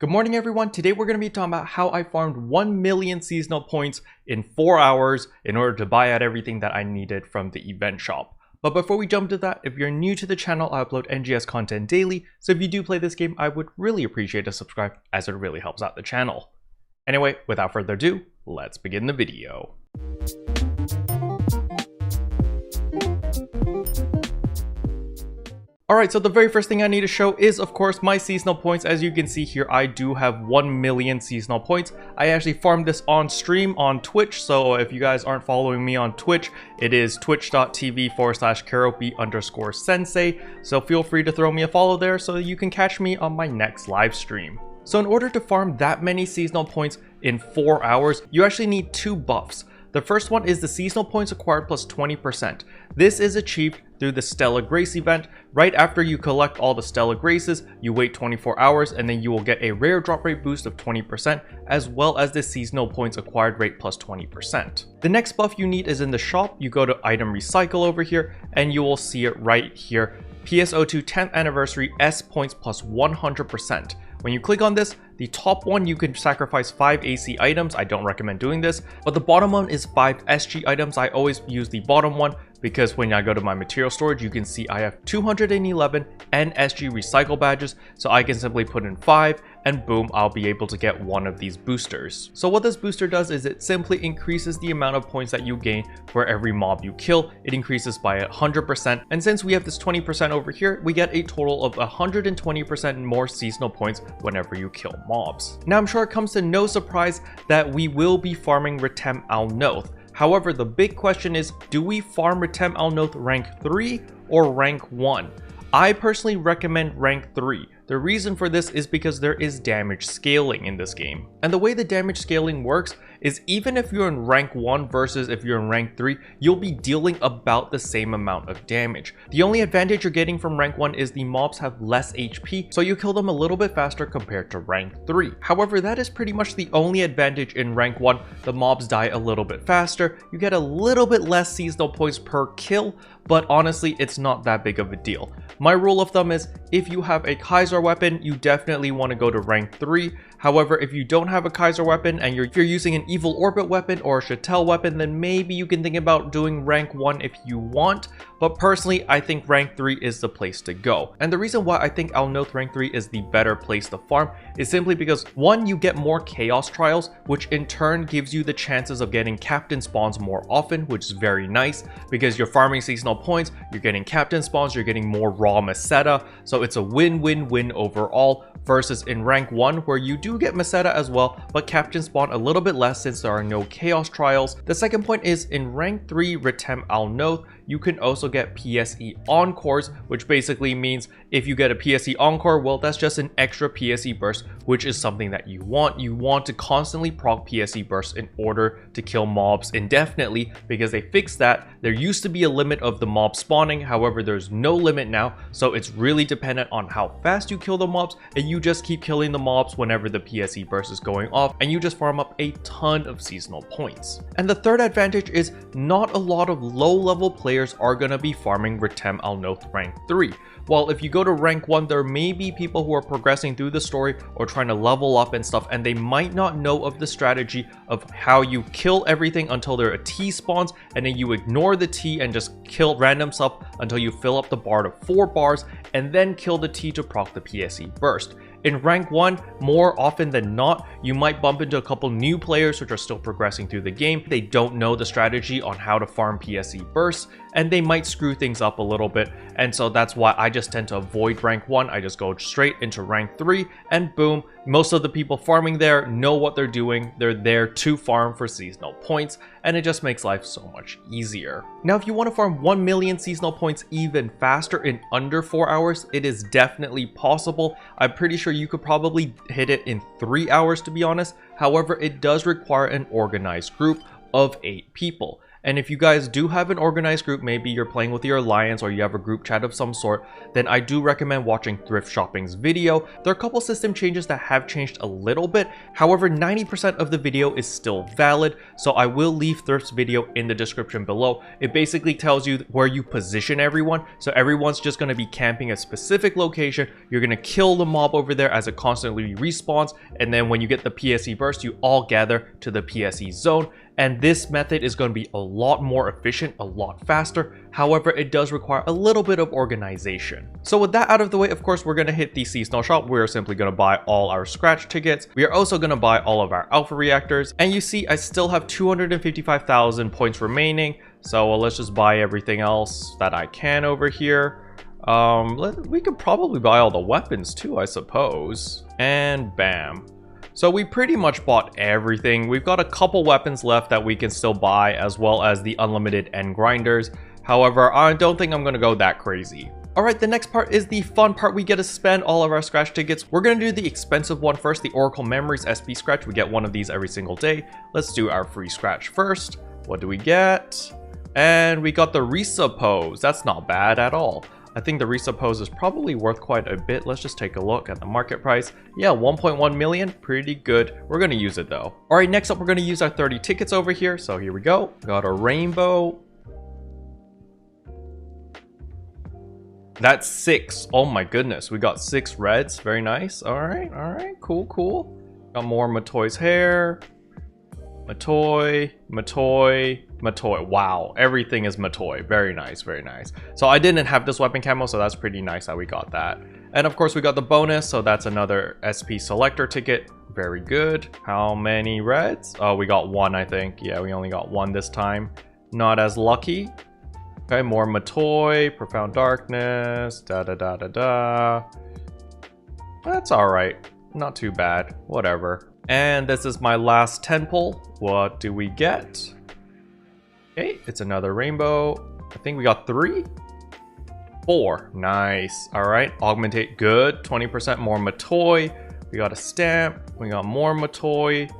Good morning everyone, today we're going to be talking about how I farmed 1 million seasonal points in 4 hours in order to buy out everything that I needed from the event shop. But before we jump to that, if you're new to the channel, I upload NGS content daily, so if you do play this game, I would really appreciate a subscribe as it really helps out the channel. Anyway, without further ado, let's begin the video. Alright, so the very first thing I need to show is, of course, my seasonal points. As you can see here, I do have 1 million seasonal points. I actually farmed this on stream on Twitch, so if you guys aren't following me on Twitch, it is twitch.tv/keroppi_sensei, so feel free to throw me a follow there so you can catch me on my next live stream. So in order to farm that many seasonal points in 4 hours, you actually need 2 buffs. The first one is the seasonal points acquired plus 20%. This is achieved through the Stellar Grace event. Right after you collect all the Stellar Graces, you wait 24 hours and then you will get a rare drop rate boost of 20% as well as the seasonal points acquired rate plus 20%. The next buff you need is in the shop. You go to item recycle over here and you will see it right here. PSO2 10th anniversary S points plus 100%. When you click on this, the top one you can sacrifice 5 AC items. I don't recommend doing this, but the bottom one is 5 SG items. I always use the bottom one because when I go to my material storage, you can see I have 211 NSG recycle badges, so I can simply put in 5 and boom, I'll be able to get one of these boosters. So what this booster does is it simply increases the amount of points that you gain for every mob you kill. It increases by 100%, and since we have this 20% over here, we get a total of 120% more seasonal points whenever you kill mobs. Now I'm sure it comes to no surprise that we will be farming Retem Alnothe. However, the big question is, do we farm Retem Alnothe rank 3 or rank 1? I personally recommend rank 3. The reason for this is because there is damage scaling in this game. And the way the damage scaling works is even if you're in rank 1 versus if you're in rank 3, you'll be dealing about the same amount of damage. The only advantage you're getting from rank 1 is the mobs have less HP, so you kill them a little bit faster compared to rank 3. However, that is pretty much the only advantage in rank 1. The mobs die a little bit faster, you get a little bit less seasonal points per kill, but honestly, it's not that big of a deal. My rule of thumb is if you have a Kaiser weapon, you definitely want to go to rank 3. However, if you don't have a Kaiser weapon and you're using an Evil Orbit weapon or a Chattel weapon, then maybe you can think about doing rank 1 if you want. But personally, I think rank 3 is the place to go. And the reason why I think Alnothe rank 3 is the better place to farm is simply because 1, you get more Chaos Trials, which in turn gives you the chances of getting Captain Spawns more often, which is very nice because you're farming seasonal points, you're getting Captain Spawns, you're getting more raw Meseta, so it's a win-win-win overall. Versus in rank 1 where you do get Meseta as well, but Captain Spawn a little bit less since there are no Chaos Trials. The second point is in rank 3 Retem Alnothe, you can also get PSE Encores, which basically means if you get a PSE Encore, well, that's just an extra PSE burst, which is something that you want. You want to constantly proc PSE bursts in order to kill mobs indefinitely because they fixed that. There used to be a limit of the mob spawning, however, there's no limit now, so it's really dependent on how fast you kill the mobs, and you just keep killing the mobs whenever the PSE burst is going off, and you just farm up a ton of seasonal points. And the third advantage is not a lot of low-level players are going to be farming Retem Alnothe rank 3. While if you go to rank 1, there may be people who are progressing through the story or trying to level up and stuff, and they might not know of the strategy of how you kill everything until there are T spawns, and then you ignore the T and just kill random stuff until you fill up the bar to 4 bars, and then kill the T to proc the PSE burst. In rank 1, more often than not, you might bump into a couple new players which are still progressing through the game. They don't know the strategy on how to farm PSE bursts, and they might screw things up a little bit, and so that's why I just tend to avoid rank 1. I just go straight into rank 3, and boom, most of the people farming there know what they're doing. They're there to farm for seasonal points, and it just makes life so much easier. Now, if you want to farm 1 million seasonal points even faster in under 4 hours, it is definitely possible. I'm pretty sure you could probably hit it in 3 hours, to be honest. However, it does require an organized group of 8 people. And if you guys do have an organized group, maybe you're playing with your alliance or you have a group chat of some sort, then I do recommend watching Thrift Shopping's video. There are a couple system changes that have changed a little bit. However, 90% of the video is still valid, so I will leave Thrift's video in the description below. It basically tells you where you position everyone, so everyone's just going to be camping a specific location. You're going to kill the mob over there as it constantly respawns, and then when you get the PSE burst, you all gather to the PSE zone. And this method is going to be a lot more efficient, a lot faster. However, it does require a little bit of organization. So with that out of the way, of course, we're going to hit the seasonal shop. We're simply going to buy all our scratch tickets. We are also going to buy all of our alpha reactors. And you see, I still have 255,000 points remaining. So let's just buy everything else that I can over here. We could probably buy all the weapons too, I suppose. And bam. So we pretty much bought everything. We've got a couple weapons left that we can still buy, as well as the unlimited end grinders. However, I don't think I'm going to go that crazy. Alright, the next part is the fun part. We get to spend all of our scratch tickets. We're going to do the expensive one first, the Oracle Memories SP scratch. We get one of these every single day. Let's do our free scratch first. What do we get? And we got the Resuppose. That's not bad at all. I think the Resuppose is probably worth quite a bit. Let's just take a look at the market price. Yeah, 1.1 million, pretty good. We're going to use it though. All right, next up, we're going to use our 30 tickets over here. So here we go. Got a rainbow. That's 6. Oh my goodness. We got 6 reds. Very nice. All right, cool, cool. Got more Matoy's hair. Matoy. Wow, everything is Matoy. Very nice, very nice. So I didn't have this weapon camo, so that's pretty nice that we got that. And of course we got the bonus, so that's another SP selector ticket. Very good. How many reds? Oh, we got 1, I think. Yeah, we only got 1 this time. Not as lucky. Okay, more Matoy, Profound Darkness, da. That's all right. Not too bad. Whatever. And this is my last 10 pull. What do we get? Okay, it's another rainbow. I think we got 3? 4. Nice. All right, augmentate, good. 20% more Matoy. We got a stamp. We got more Matoy.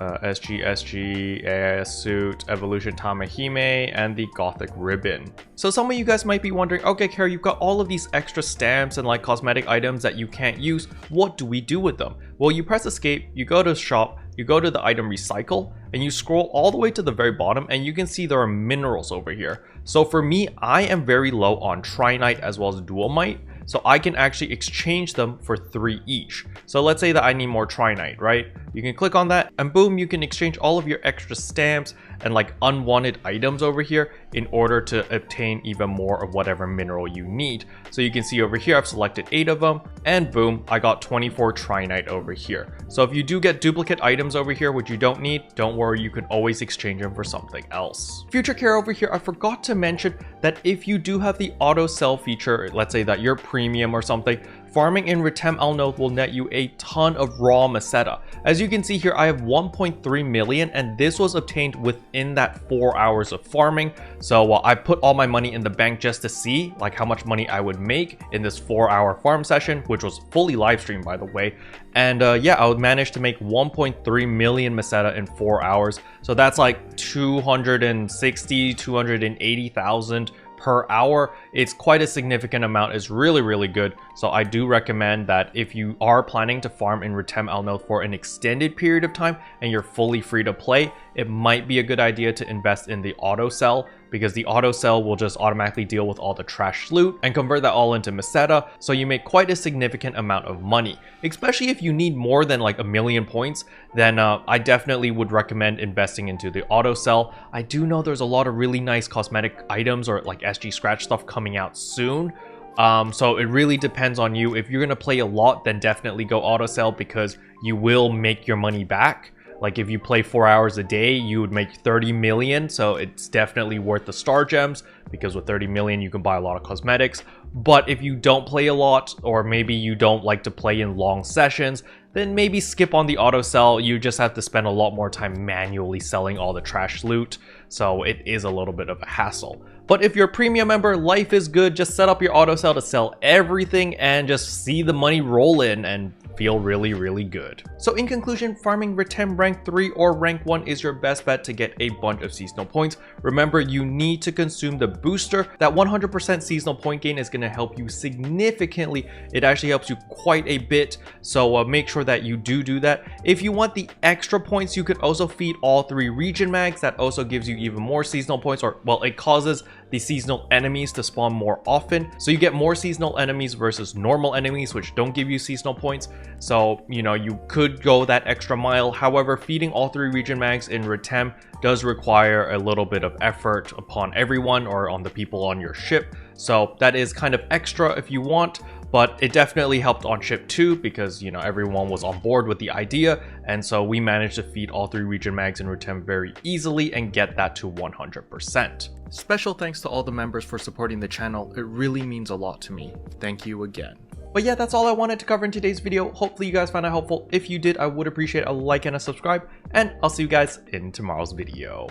SG, AIS suit, Evolution Tamahime, and the Gothic ribbon. So some of you guys might be wondering, okay, Kara, you've got all of these extra stamps and like cosmetic items that you can't use. What do we do with them? Well, you press escape, you go to shop, you go to the item recycle, and you scroll all the way to the very bottom, and you can see there are minerals over here. So for me, I am very low on Trinite as well as Dualmite. So I can actually exchange them for 3 each. So let's say that I need more Trinite, right? You can click on that and boom, you can exchange all of your extra stamps and like unwanted items over here in order to obtain even more of whatever mineral you need. So you can see over here, I've selected 8 of them and boom, I got 24 Trinite over here. So if you do get duplicate items over here, which you don't need, don't worry, you can always exchange them for something else. Future care over here, I forgot to mention that if you do have the auto sell feature, let's say that you're premium or something, farming in Retem Alnothe will net you a ton of raw Meseta. As you can see here, I have 1.3 million and this was obtained within that 4 hours of farming. So I put all my money in the bank just to see like how much money I would make in this 4-hour farm session, which was fully live streamed by the way. And yeah, I would manage to make 1.3 million Meseta in 4 hours. So that's like 280,000 per hour. It's quite a significant amount. It's really good. So I do recommend that if you are planning to farm in Retem Alnothe for an extended period of time and you're fully free to play, it might be a good idea to invest in the auto sell, because the auto sell will just automatically deal with all the trash loot and convert that all into Meseta, so you make quite a significant amount of money. Especially if you need more than like 1 million points, then I definitely would recommend investing into the auto sell. I do know there's a lot of really nice cosmetic items or like SG scratch stuff coming out soon. So it really depends on you. If you're gonna play a lot, then definitely go auto sell, because you will make your money back. Like if you play 4 hours a day, you would make 30 million. So it's definitely worth the star gems, because with 30 million, you can buy a lot of cosmetics. But if you don't play a lot, or maybe you don't like to play in long sessions, then maybe skip on the auto sell. You just have to spend a lot more time manually selling all the trash loot. So it is a little bit of a hassle. But if you're a premium member, life is good. Just set up your auto sell to sell everything and just see the money roll in and feel really, really good. So in conclusion, farming Retem rank 3 or rank 1 is your best bet to get a bunch of seasonal points. Remember, you need to consume the booster. That 100% seasonal point gain is going to help you significantly. It actually helps you quite a bit. So make sure that you do that. If you want the extra points, you could also feed all 3 region mags. That also gives you even more seasonal points, or well, it causes the seasonal enemies to spawn more often. So you get more seasonal enemies versus normal enemies, which don't give you seasonal points. So, you know, you could go that extra mile. However, feeding all 3 region mags in Retem does require a little bit of effort upon everyone or on the people on your ship. So that is kind of extra if you want, but it definitely helped on ship 2 because, you know, everyone was on board with the idea. And so we managed to feed all 3 region mags in Retem very easily and get that to 100%. Special thanks to all the members for supporting the channel. It really means a lot to me. Thank you again. But yeah, that's all I wanted to cover in today's video. Hopefully you guys found it helpful. If you did, I would appreciate a like and a subscribe, and I'll see you guys in tomorrow's video.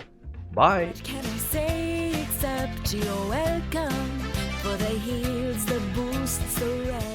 Bye! What can I say except you're welcome for the heals, the boosts, the rest.